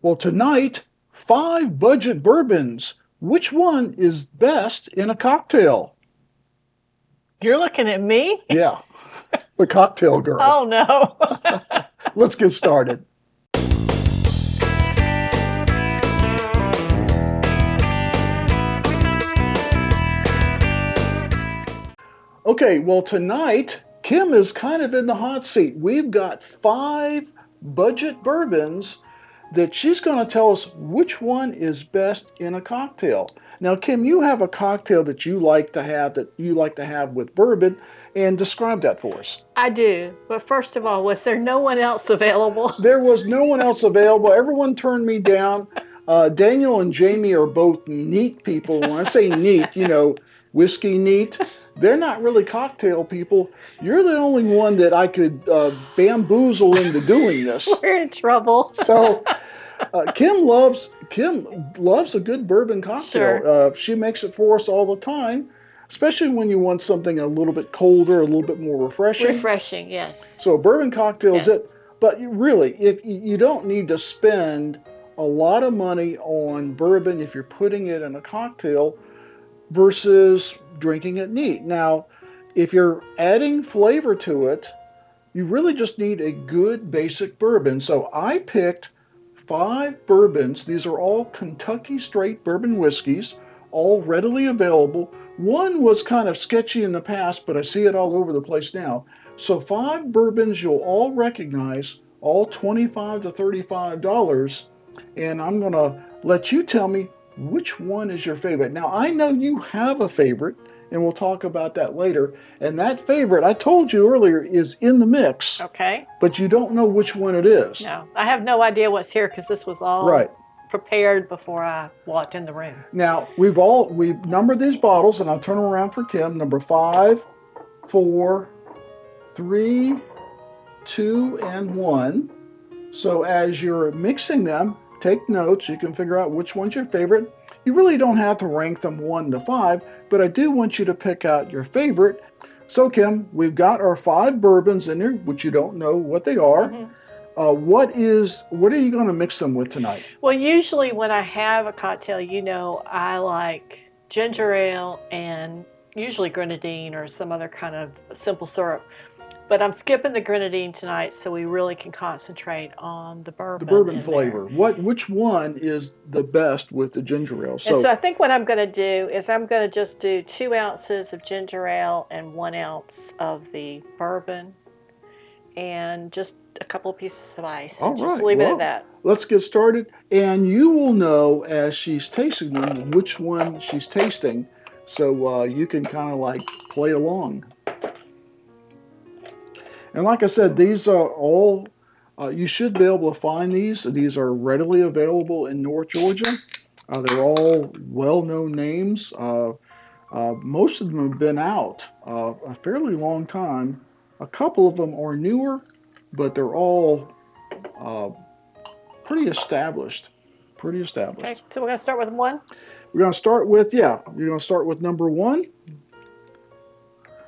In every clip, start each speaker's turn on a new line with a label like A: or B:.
A: Well, tonight, 5 budget bourbons. Which one is best in a cocktail?
B: You're looking at me?
A: Yeah, the cocktail girl.
B: Oh no.
A: Let's get started. Okay, well, tonight, Kim is kind of in the hot seat. We've got 5 budget bourbons that she's going to tell us which one is best in a cocktail. Now, Kim, you have a cocktail that you like to have with bourbon, and describe that for us.
B: I do. But first of all, was there no one else available?
A: There was no one else available. Everyone turned me down. Daniel and Jamie are both neat people. When I say neat, whiskey neat. They're not really cocktail people. You're the only one that I could bamboozle into doing this.
B: We're in trouble.
A: So Kim loves a good bourbon cocktail.
B: Sure.
A: She makes it for us all the time, especially when you want something a little bit colder, a little bit more refreshing.
B: Refreshing, yes.
A: So a bourbon cocktail is it.
B: Yes.
A: But really, if you don't need to spend a lot of money on bourbon if you're putting it in a cocktail versus drinking it neat. Now, if you're adding flavor to it, you really just need a good basic bourbon. So I picked 5 bourbons. These are all Kentucky straight bourbon whiskeys, all readily available. One was kind of sketchy in the past, but I see it all over the place now. So 5 bourbons you'll all recognize, all $25 to $35, and I'm going to let you tell me which one is your favorite. Now, I know you have a favorite, and we'll talk about that later. And that favorite, I told you earlier, is in the mix.
B: Okay.
A: But you don't know which one it is.
B: No, I have no idea what's here because this was all prepared before I walked in the room.
A: Now, we've numbered these bottles, and I'll turn them around for Kim. Number 5, 4, 3, 2, and 1. So as you're mixing them, take notes. You can figure out which one's your favorite. You really don't have to rank them 1 to 5, but I do want you to pick out your favorite. So Kim, we've got our 5 bourbons in here, which you don't know what they are.
B: Mm-hmm.
A: What are you going to mix them with tonight?
B: Well, usually when I have a cocktail, I like ginger ale and usually grenadine or some other kind of simple syrup. But I'm skipping the grenadine tonight so we really can concentrate on the bourbon.
A: The bourbon flavor. Which one is the best with the ginger ale?
B: And so I think what I'm going to do is I'm going to just do 2 ounces of ginger ale and 1 ounce of the bourbon and just a couple of pieces of ice.
A: All
B: just
A: right.
B: leave it at that.
A: Let's get started. And you will know as she's tasting them which one she's tasting. So you can kind of like play along. And like I said, these are all, you should be able to find these. These are readily available in North Georgia. They're all well-known names. Most of them have been out a fairly long time. A couple of them are newer, but they're all pretty established.
B: Okay, so we're going to start with 1?
A: We're going to start with, you're going to start with number 1.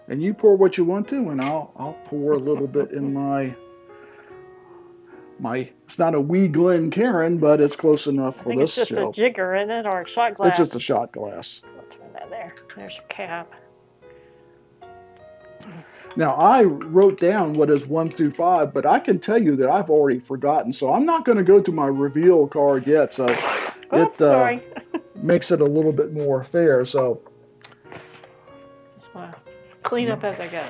A: And you pour what you want to, and I'll pour a little bit in my. It's not a wee Glencairn, but it's close enough for this show.
B: It's just a jigger, isn't it, or a shot glass?
A: It's just a shot glass.
B: So I'll turn that there. There's your cap.
A: Now I wrote down what is 1 through 5, but I can tell you that I've already forgotten, so I'm not going to go to my reveal card yet. So
B: Sorry.
A: Makes it a little bit more fair. So.
B: That's why. Clean up as I go.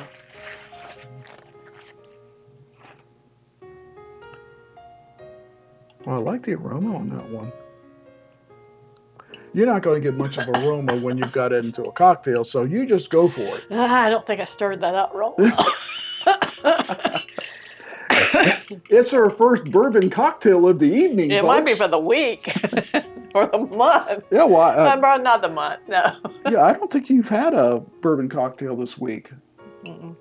A: Well, I like the aroma on that one. You're not going to get much of aroma when you've got it into a cocktail, so you just go for it.
B: I don't think I stirred that up real well.
A: It's our first bourbon cocktail of the evening,
B: It
A: folks.
B: might be for the week or the month.
A: Yeah, well,
B: not the month, no.
A: Yeah, I don't think you've had a bourbon cocktail this week.
B: Mm-mm.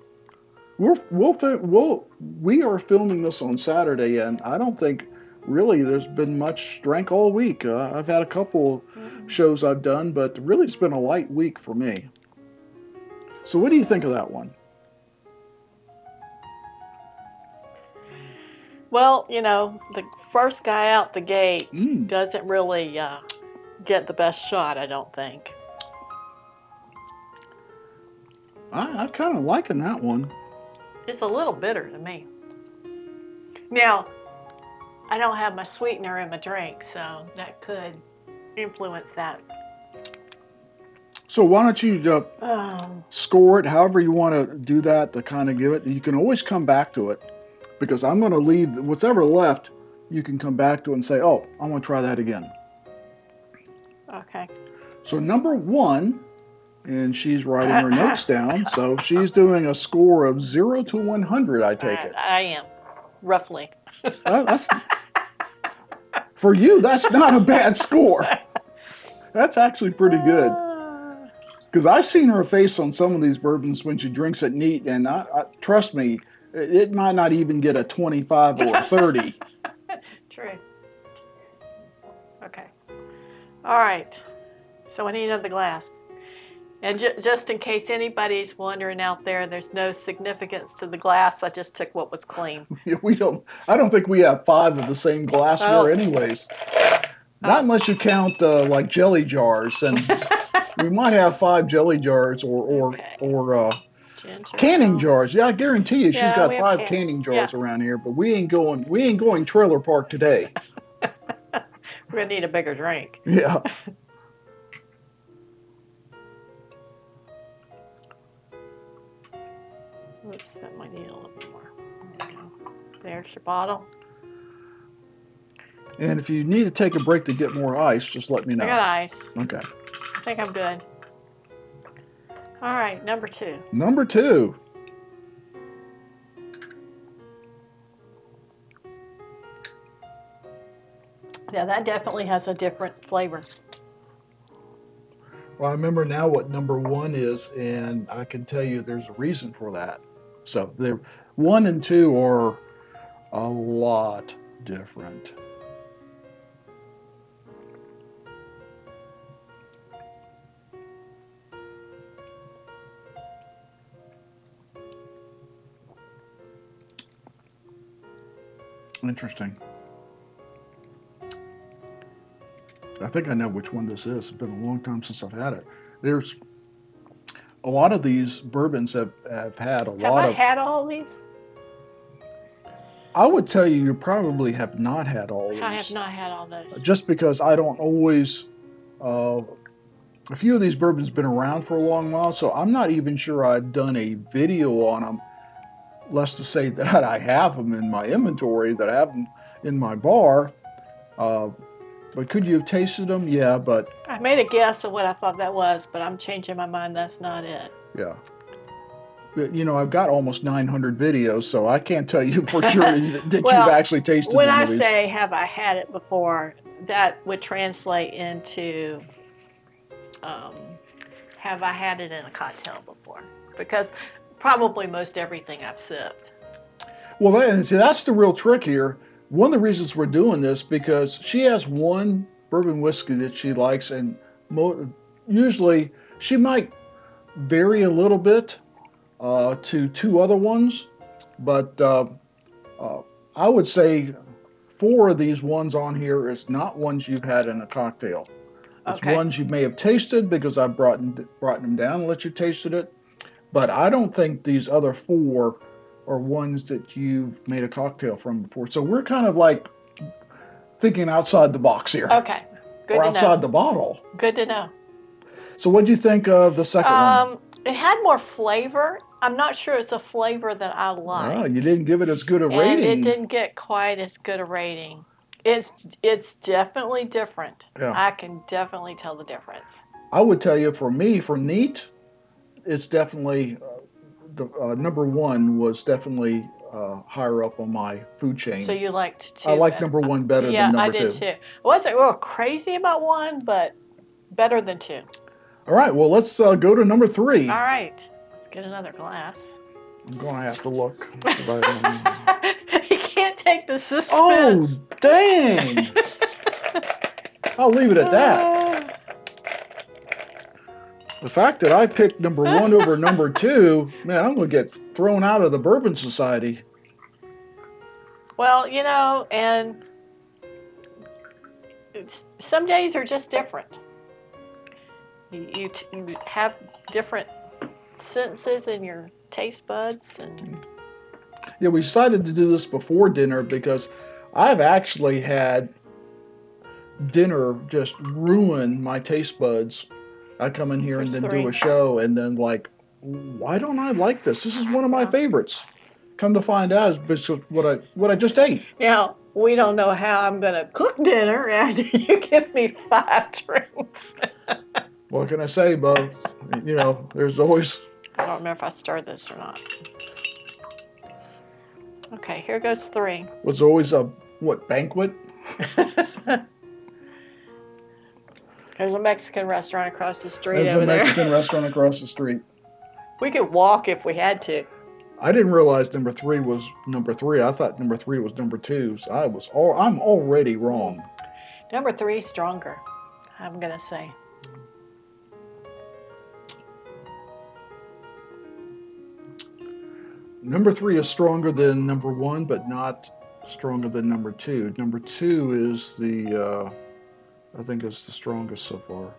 A: We are filming this on Saturday, and I don't think really there's been much drank all week. I've had a couple shows I've done, but really it's been a light week for me. So what do you think of that one?
B: Well, you know, the first guy out the gate
A: Mm,
B: doesn't really get the best shot, I don't think.
A: I kind of liking that one.
B: It's a little bitter to me. Now, I don't have my sweetener in my drink, so that could influence that.
A: So why don't you
B: Um,
A: score it however you want to do that to kind of give it. You can always come back to it because I'm going to leave what's ever left. You can come back to it and say, "Oh, I want to try that again."
B: okay.
A: So number one, and she's writing her notes down. So she's doing a score of 0 to 100. I take it.
B: I am, roughly.
A: That's for you. That's not a bad score. That's actually pretty good. Because I've seen her face on some of these bourbons when she drinks it neat, and trust me, it might not even get a 25 or a 30.
B: True. Okay. All right. So I need another glass. And just in case anybody's wondering out there, there's no significance to the glass. I just took what was clean.
A: We don't. I don't think we have 5 of the same glassware,
B: Oh.
A: anyways. Not unless you count like jelly jars, and we might have 5 jelly jars or canning jars. Yeah, I guarantee you, she's got 5 canning jars around here. But we ain't going trailer park today.
B: We're gonna need a bigger drink.
A: Yeah.
B: Oops, that might need a little bit more. There we go. There's your bottle.
A: And if you need to take a break to get more ice, just let me know.
B: I got ice.
A: Okay.
B: I think I'm good. All right, number 2.
A: Number 2.
B: Yeah, that definitely has a different flavor.
A: Well, I remember now what number 1 is, and I can tell you there's a reason for that. So, 1 and 2 are a lot different. Interesting. I think I know which one this is. It's been a long time since I've had it. There's a lot of these bourbons have had a lot of.
B: Have I had all these?
A: I would tell you probably have not had all these.
B: I have not had all those.
A: Just because I don't always. A few of these bourbons been around for a long while, so I'm not even sure I've done a video on them. Less to say that I have them in my inventory, that I have them in my bar. But could you have tasted them? Yeah, but...
B: I made a guess of what I thought that was, but I'm changing my mind. That's not it.
A: Yeah. You know, I've got almost 900 videos, so I can't tell you for sure that
B: well,
A: you've actually tasted
B: when
A: one
B: I
A: of these.
B: say, have I had it before, that would translate into, have I had it in a cocktail before? Because probably most everything I've sipped.
A: Well, see, that's the real trick here. One of the reasons we're doing this, because she has one bourbon whiskey that she likes, and usually she might vary a little bit to 2 other ones, but I would say 4 of these ones on here is not ones you've had in a cocktail. It's ones you may have tasted because I brought them down and let you tasted it, but I don't think these other 4 are ones that you've made a cocktail from before. So we're kind of like thinking outside the box here.
B: Okay, good to know.
A: Or outside the bottle.
B: Good to know.
A: So what do you think of the second one?
B: It had more flavor. I'm not sure it's a flavor that I like.
A: Oh, you didn't give it as good a rating.
B: And it didn't get quite as good a rating. It's definitely different.
A: Yeah.
B: I can definitely tell the difference.
A: I would tell you, for me, for neat, it's definitely... the number 1 was definitely higher up on my food chain.
B: So you liked 2?
A: I liked number 1 better than number 2.
B: Yeah, I did too. I wasn't real crazy about 1, but better than 2.
A: All right, well, let's go to number 3.
B: All right, let's get another glass.
A: I'm going to have to look.
B: You can't take the suspense.
A: Oh, dang! I'll leave it at that. The fact that I picked number 1 over number 2, man, I'm going to get thrown out of the Bourbon Society.
B: Well, and some days are just different. You have different senses in your taste buds, and
A: Yeah, we decided to do this before dinner because I've actually had dinner just ruin my taste buds. I come in here and
B: there's
A: then do
B: three.
A: a show and then like, why don't I like this? This is one of my
B: Yeah.
A: favorites. Come to find out, it's because what I just ate.
B: Now, we don't know how I'm going to cook dinner after you give me 5 drinks.
A: What can I say, Bo? There's always
B: I don't remember if I stirred this or not. Okay, here goes 3.
A: was always a what banquet.
B: There's a Mexican restaurant across the street
A: There's a
B: over there.
A: Mexican restaurant across the street.
B: We could walk if we had to.
A: I didn't realize number 3 was number 3. I thought number 3 was number 2. So I'm already wrong.
B: Number 3 is stronger, I'm going to say.
A: Number 3 is stronger than number 1, but not stronger than number 2. Number 2 is I think it's the strongest so far.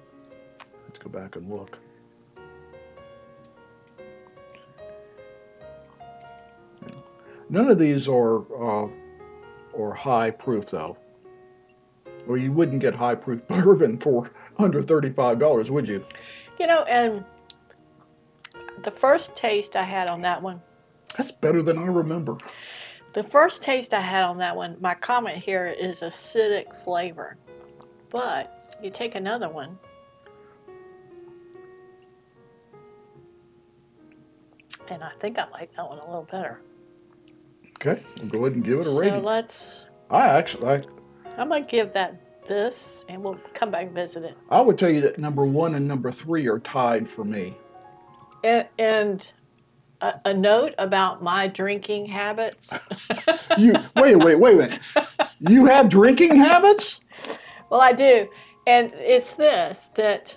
A: Let's go back and look. None of these are high proof though. Or you wouldn't get high proof bourbon for under $35, would you?
B: And the first taste I had on that one,
A: That's better than I remember.
B: the first taste I had on that one, my comment here is acidic flavor. But you take another one, and I think I like that one a little better.
A: Okay, we'll go ahead and give it a rating.
B: So
A: I'm
B: going to give that this, and we'll come back and visit it.
A: I would tell you that number 1 and number 3 are tied for me.
B: And a note about my drinking habits.
A: Wait a minute. You have drinking habits?
B: Well, I do. And it's this, that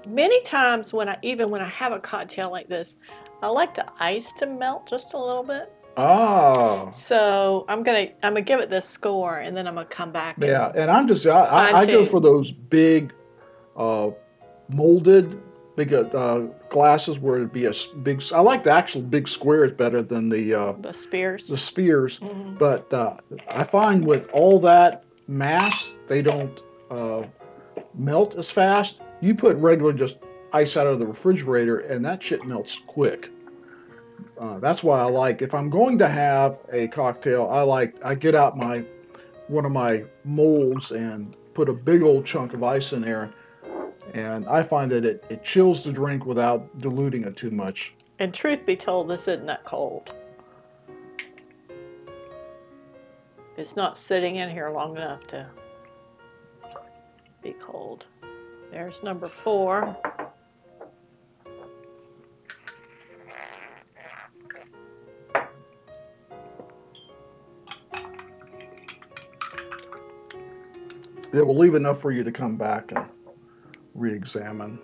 B: many times when I have a cocktail like this, I like the ice to melt just a little bit.
A: Ah.
B: So I'm gonna give it this score, and then I'm gonna come back.
A: Yeah, and I go for those big, molded glasses where it'd be a big. I like the actual big squares better than the
B: spears.
A: The spears,
B: Mm-hmm.
A: but I find with all that mass, they don't melt as fast. You put regular just ice out of the refrigerator, and that shit melts quick. That's why I like, if I'm going to have a cocktail, I get out one of my molds and put a big old chunk of ice in there, and I find that it chills the drink without diluting it too much.
B: And truth be told, this isn't that cold. It's not sitting in here long enough to be cold. There's number 4.
A: It will leave enough for you to come back and re-examine.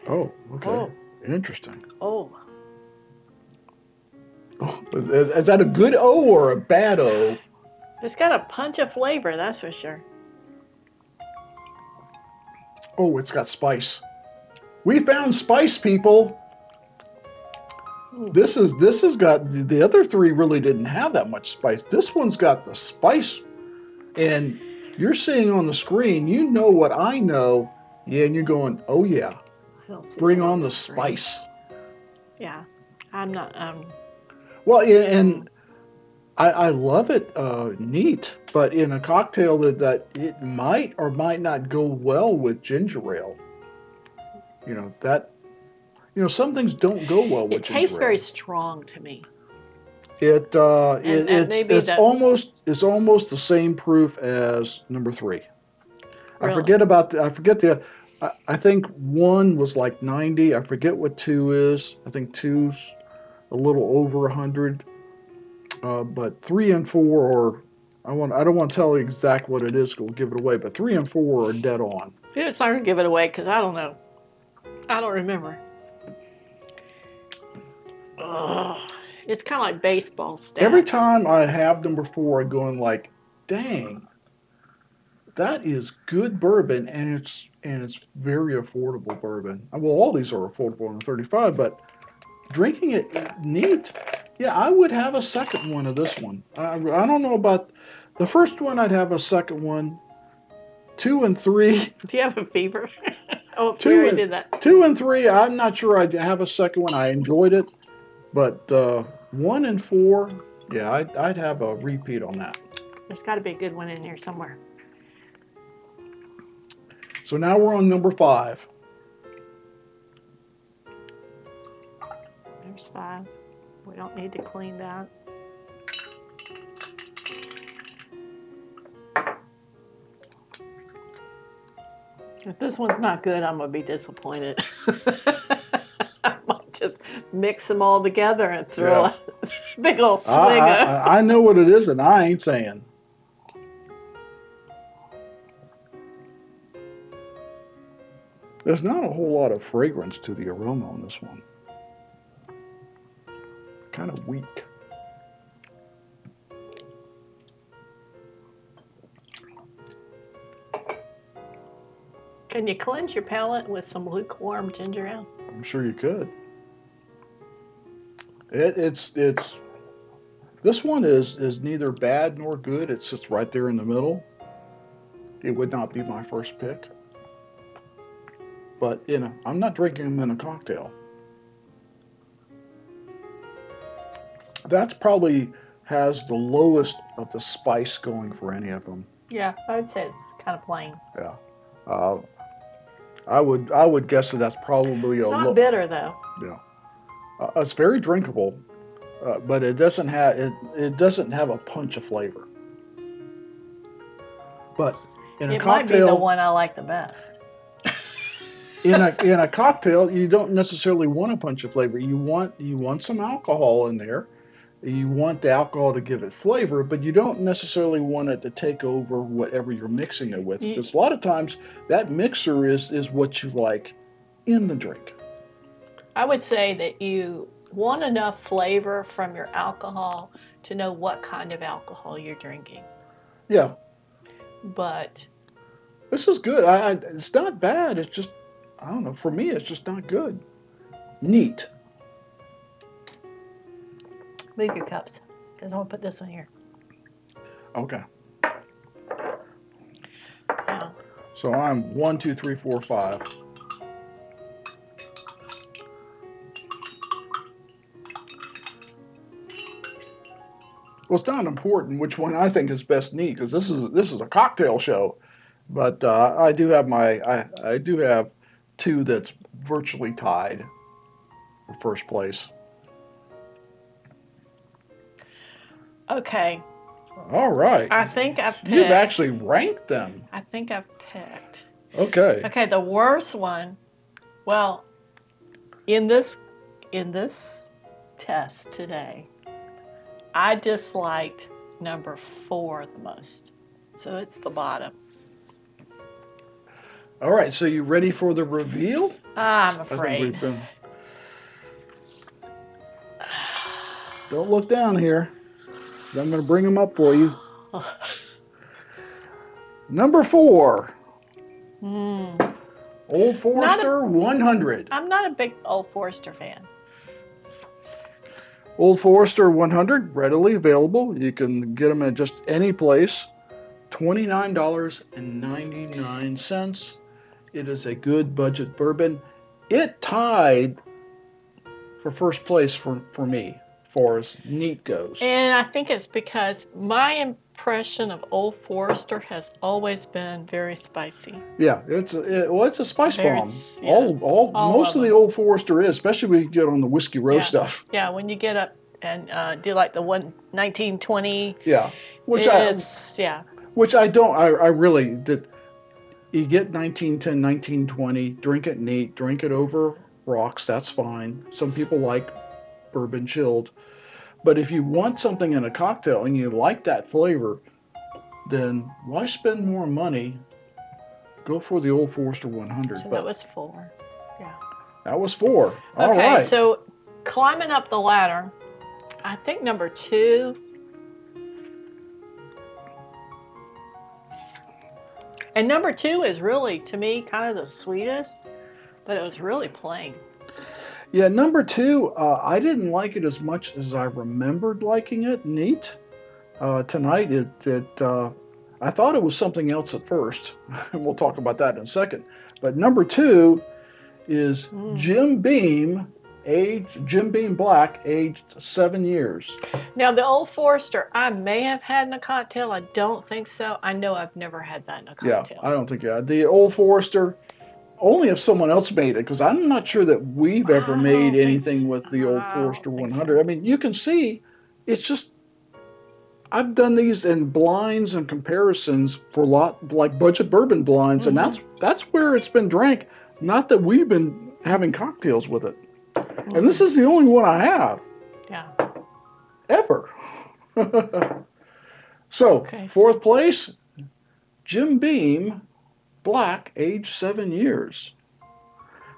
A: Oh, okay.
B: Oh.
A: Interesting.
B: Oh.
A: Oh, is that a good O or a bad O?
B: It's got a punch of flavor, that's for sure.
A: Oh, it's got spice. We found spice, people. This has got, the other 3 really didn't have that much spice. This one's got the spice, and you're seeing on the screen, you know what I know, yeah, and you're going, oh yeah, bring on the spice.
B: Yeah, I'm not,
A: Well, and I love it neat, but in a cocktail that it might or might not go well with ginger ale. Some things don't go well with ginger ale.
B: It tastes very strong to me.
A: It's almost the same proof as number 3.
B: Really?
A: I think 1 was like 90. I forget what 2 is. I think 2's a little over 100. But 3 and 4 are, I don't want to tell you exactly what it is, we'll give it away, but 3 and 4 are dead on.
B: It's not going to give it away because I don't know. I don't remember. Ugh. It's kind of like baseball
A: Every
B: stats.
A: time I have number 4, I go in like, dang, that is good bourbon, and it's very affordable bourbon. Well, all these are affordable in 35, but drinking it neat. Yeah, I would have a second one of this one. I don't know about the first one. I'd have a second one. 2 and 3,
B: Do you have a fever? Oh, we
A: two
B: already
A: and
B: did that.
A: 2 and 3. I'm not sure I'd have a second one. I enjoyed it, but 1 and 4, yeah, I'd have a repeat on that.
B: There's got to be a good one in here somewhere.
A: So now we're on number 5.
B: There's 5. We don't need to clean that. If this one's not good, I'm going to be disappointed. I might just mix them all together and throw a big old swig of.
A: I know what it is, and I ain't saying. There's not a whole lot of fragrance to the aroma on this one. Kind of weak.
B: Can you cleanse your palate with some lukewarm ginger ale?
A: I'm sure you could. It's this one is neither bad nor good. It sits right there in the middle. It would not be my first pick, but I'm not drinking them in a cocktail. That's probably has the lowest of the spice going for any of them.
B: Yeah, I would say it's kind of plain.
A: Yeah, uh, I would guess that that's probably
B: It's
A: a
B: not bitter though.
A: Yeah, it's very drinkable, but it doesn't have it doesn't have a punch of flavor. But in a
B: It might be the
A: cocktail,
B: one I like the best.
A: in a cocktail, you don't necessarily want a punch of flavor. You want some alcohol in there. You want the alcohol to give it flavor, but you don't necessarily want it to take over whatever you're mixing it with. Because a lot of times that mixer is what you like in the drink.
B: I would say that you want enough flavor from your alcohol to know what kind of alcohol you're drinking.
A: Yeah.
B: But
A: this is good. It's not bad. It's just, I don't know. For me, it's just not good. Neat.
B: Move your cups, because I'll put this on here.
A: Okay.
B: Yeah.
A: So I'm 1, 2, 3, 4, 5. Well, it's not important which one I think is best neat because this is a cocktail show, but I do have I do have 2 that's virtually tied for first place.
B: Okay.
A: All right.
B: I think I've picked.
A: You've actually ranked them.
B: I think I've picked.
A: Okay.
B: Okay, the worst one. Well, in this test today, I disliked number 4 the most. So it's the bottom.
A: All right. So you ready for the reveal?
B: I'm afraid.
A: Don't look down here. I'm going to bring them up for you. Number 4. Old Forester 100.
B: I'm not a big Old Forester fan.
A: Old Forester 100, readily available. You can get them at just any place. $29.99. It is a good budget bourbon. It tied for first place for me, as far as neat goes.
B: And I think it's because my impression of Old Forester has always been very spicy.
A: Yeah, it's a spice bomb.
B: Yeah,
A: Most of the Old Forester is, especially when you get on the Whiskey Row stuff.
B: Yeah, when you get up and do like the 1920.
A: Yeah, which I don't. I really did. You get 1910, 1920. Drink it neat. Drink it over rocks. That's fine. Some people like bourbon chilled. But if you want something in a cocktail and you like that flavor, then why spend more money? Go for the Old Forester 100.
B: So that was 4. Yeah.
A: That was 4. All
B: Okay,
A: right.
B: so climbing up the ladder, I think number 2. And number 2 is really, to me, kind of the sweetest, but it was really plain.
A: Yeah, number 2, I didn't like it as much as I remembered liking it. Neat. Tonight, I thought it was something else at first, and we'll talk about that in a second. But number 2 is Jim Beam Black, aged 7 years.
B: Now, the Old Forester, I may have had in a cocktail. I don't think so. I know I've never had that in a
A: Yeah, I
B: cocktail.
A: don't think the Old Forester. Only if someone else made it, because I'm not sure that we've ever
B: I
A: made
B: don't think
A: anything
B: so.
A: with the Old
B: I
A: Forester
B: don't think
A: 100.
B: so.
A: I mean, you can see it's just I've done these in blinds and comparisons for like budget bourbon blinds, and that's where it's been drank. Not that we've been having cocktails with it. And this is the only one I have.
B: Yeah.
A: Ever. So,
B: Okay.
A: 4th place, Jim Beam Black, age 7 years.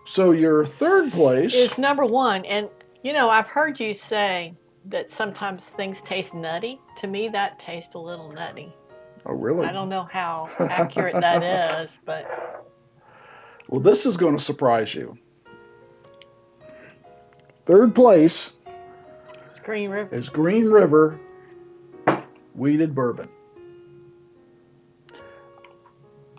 A: So your 3rd place
B: is number 1. And, you know, I've heard you say that sometimes things taste nutty. To me, that tastes a little nutty.
A: Oh, really?
B: I don't know how accurate that is, but.
A: Well, this is going to surprise you. 3rd place
B: It's Green River.
A: is Green River Wheated Bourbon.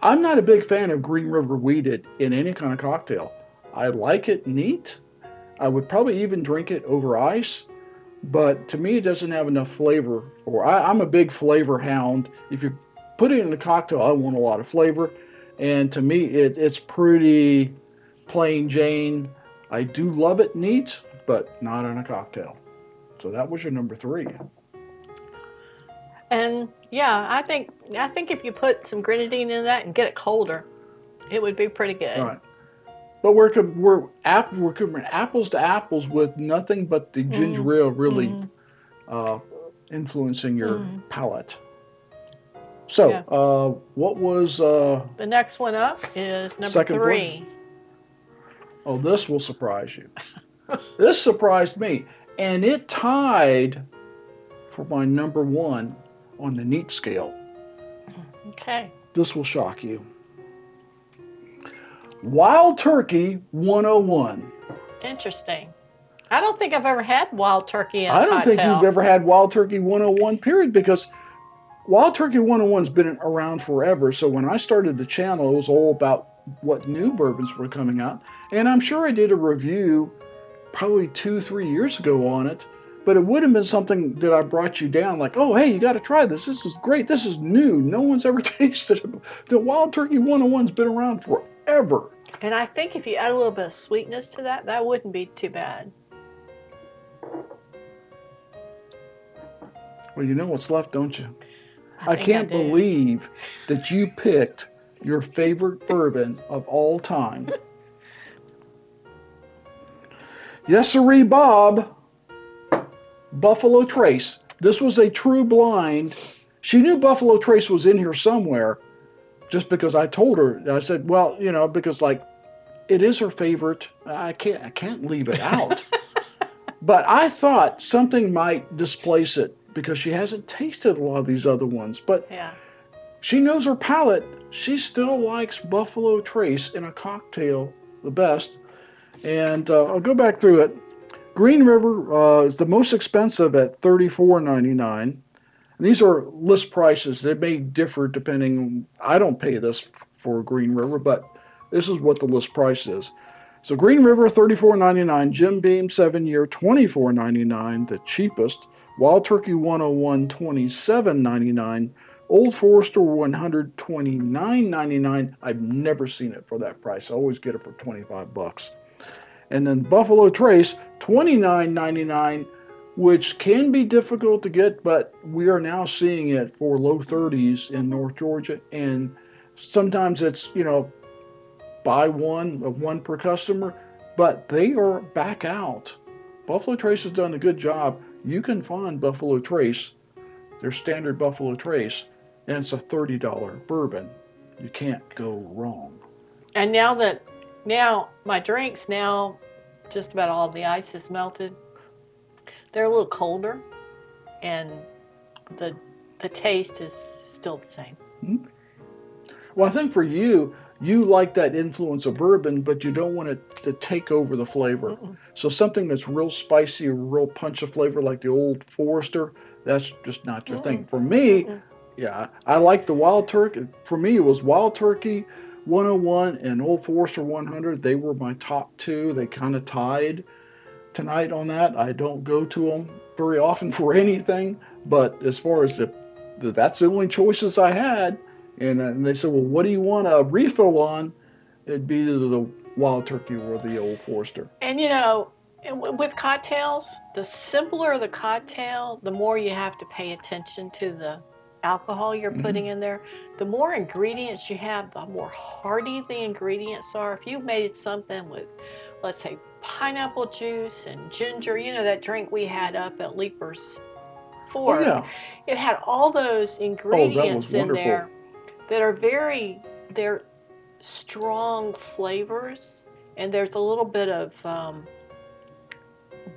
A: I'm not a big fan of Green River Wheated in any kind of cocktail. I like it neat. I would probably even drink it over ice, but to me it doesn't have enough flavor. I'm a big flavor hound. If you put it in a cocktail, I want a lot of flavor. And to me, it's pretty plain Jane. I do love it neat, but not in a cocktail. So that was your number 3.
B: And yeah, I think if you put some grenadine in that and get it colder, it would be pretty good.
A: All right. But we're comparing apples to apples with nothing but the ginger ale really influencing your palate. So, what was
B: the next one up is number 3.
A: Oh, this will surprise you. This surprised me, and it tied for my number 1 on the neat scale.
B: Okay.
A: This will shock you. Wild Turkey 101.
B: Interesting. I don't think I've ever had Wild Turkey in a
A: I don't
B: cocktail.
A: think you've ever had Wild Turkey 101, period, because Wild Turkey 101's been around forever. So when I started the channel, it was all about what new bourbons were coming out. And I'm sure I did a review probably 2-3 years ago on it. But it would have been something that I brought you down like, oh, hey, you got to try this. This is great. This is new. No one's ever tasted it. The Wild Turkey 101's been around forever.
B: And I think if you add a little bit of sweetness to that, that wouldn't be too bad.
A: Well, you know what's left, don't you? I can't believe that you picked your favorite bourbon of all time. Yes, sirree, Bob. Buffalo Trace. This was a true blind. She knew Buffalo Trace was in here somewhere just because I told her. I said, well, you know, because like it is her favorite. I can't leave it out. But I thought something might displace it because she hasn't tasted a lot of these other ones. But she knows her palate. She still likes Buffalo Trace in a cocktail the best. And I'll go back through it. Green River is the most expensive at $34.99. And these are list prices. They may differ depending. I don't pay this for Green River, but this is what the list price is. So Green River, $34.99. Jim Beam, 7-year, $24.99, the cheapest. Wild Turkey 101, $27.99. Old Forester 100, $29.99. I've never seen it for that price. I always get it for $25. And then Buffalo Trace, $29.99, which can be difficult to get, but we are now seeing it for low 30s in North Georgia. And sometimes it's, you know, buy one per customer, but they are back out. Buffalo Trace has done a good job. You can find Buffalo Trace, their standard Buffalo Trace, and it's a $30 bourbon. You can't go wrong.
B: And now that Now, my drinks now, just about all the ice is melted. They're a little colder, and the the taste is still the same.
A: Hmm? Well, I think for you, you like that influence of bourbon, but you don't want it to take over the flavor.
B: Mm-mm.
A: So something that's real spicy, real punch of flavor, like the Old Forester, that's just not your thing.
B: Mm-mm.
A: For me,
B: Mm-mm.
A: yeah, I like the Wild Turkey. For me, it was Wild Turkey 101 and Old Forester 100. They were my top two. They kind of tied tonight on that. I don't go to them very often for anything, but as far as that's the only choices I had. And they said, well, what do you want a refill on? It'd be the Wild Turkey or the Old Forester.
B: And with cocktails, the simpler the cocktail, the more you have to pay attention to the alcohol you're
A: Hmm.
B: putting in there. The more ingredients you have, the more hearty the ingredients are. If you made something with, let's say, pineapple juice and ginger, that drink we had up at Leaper's
A: Oh
B: Fork,
A: yeah.
B: it had all those
A: Oh, that was
B: ingredients in
A: wonderful.
B: there that they're strong flavors, and there's a little bit of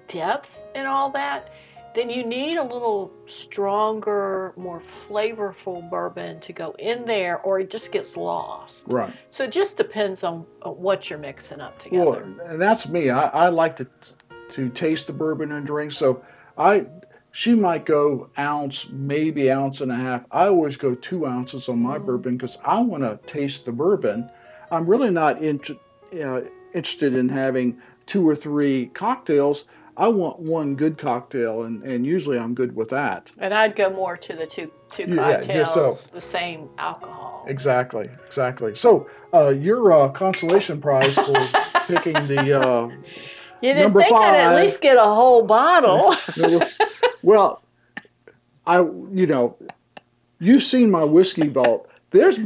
B: depth in all that. Then you need a little stronger, more flavorful bourbon to go in there, or it just gets lost.
A: Right.
B: So it just depends on what you're mixing up
A: Well,
B: together.
A: and that's me. I like to taste the bourbon and drink. So I she might go ounce, maybe ounce and a half. I always go 2 ounces on my
B: Mm.
A: bourbon because I want to taste the bourbon. I'm really not interested in having two or three cocktails. I want one good cocktail, and usually I'm good with that.
B: And I'd go more to the two
A: Yeah, yeah. So
B: cocktails, the same alcohol.
A: exactly, exactly. So your consolation prize for picking the
B: You didn't
A: number
B: think I'd at
A: five.
B: least get a whole bottle.
A: Number, well, I you've seen my whiskey vault. There's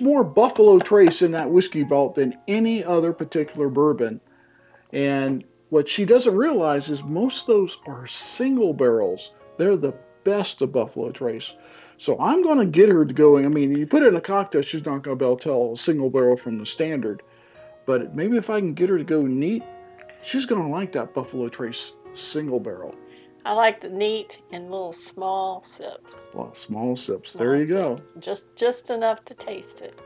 A: more Buffalo Trace in that whiskey vault than any other particular bourbon. And what she doesn't realize is most of those are single barrels. They're the best of Buffalo Trace. So I'm going to get her to going. I mean, you put it in a cocktail, she's not going to be able to tell a single barrel from the standard. But maybe if I can get her to go neat, she's going to like that Buffalo Trace single barrel.
B: I like the neat and little small sips.
A: Well, small sips. There
B: Small
A: you go.
B: sips. Just enough to taste it.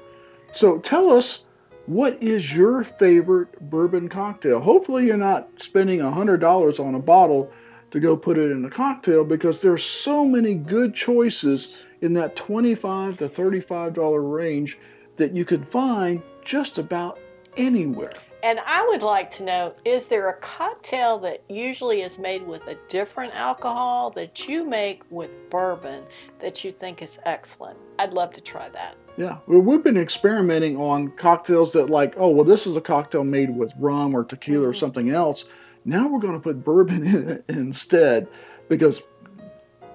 A: So tell us, what is your favorite bourbon cocktail? Hopefully, you're not spending $100 on a bottle to go put it in a cocktail because there's so many good choices in that $25 to $35 range that you could find just about anywhere.
B: And I would like to know, is there a cocktail that usually is made with a different alcohol that you make with bourbon that you think is excellent? I'd love to try that.
A: Yeah, well, we've been experimenting on cocktails that, like, oh, well, this is a cocktail made with rum or tequila or
B: Mm-hmm.
A: something else. Now we're going to put bourbon in it instead because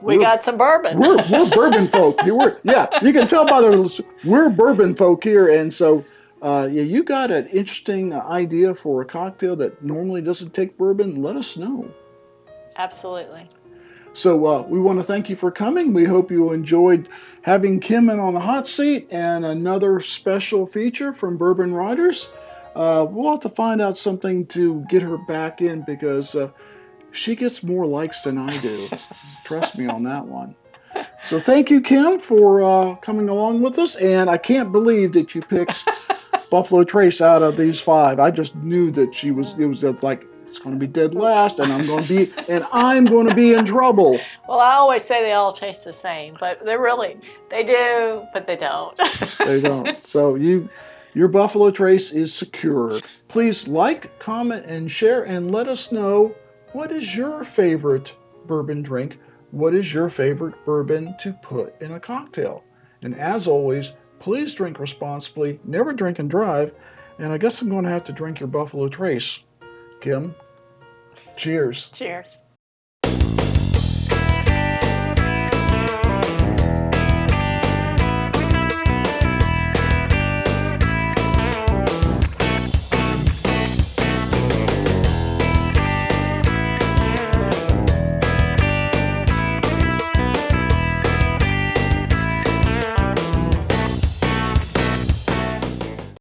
B: We
A: we're
B: got some bourbon.
A: we're bourbon folk. Yeah, you can tell by the we're bourbon folk here, and so yeah, you got an interesting idea for a cocktail that normally doesn't take bourbon. Let us know.
B: Absolutely.
A: So we want to thank you for coming. We hope you enjoyed having Kim in on the hot seat and another special feature from Bourbon Riders. We'll have to find out something to get her back in because she gets more likes than I do. Trust me on that one. So thank you, Kim, for coming along with us. And I can't believe that you picked Buffalo Trace out of these five. I just knew that she was. It was like it's going to be dead last, and I'm going to be in trouble.
B: Well, I always say they all taste the same, but they do, but they don't.
A: They don't. So your Buffalo Trace is secure. Please like, comment, and share, and let us know what is your favorite bourbon drink. What is your favorite bourbon to put in a cocktail? And as always, please drink responsibly. Never drink and drive. And I guess I'm going to have to drink your Buffalo Trace. Kim, cheers.
B: Cheers.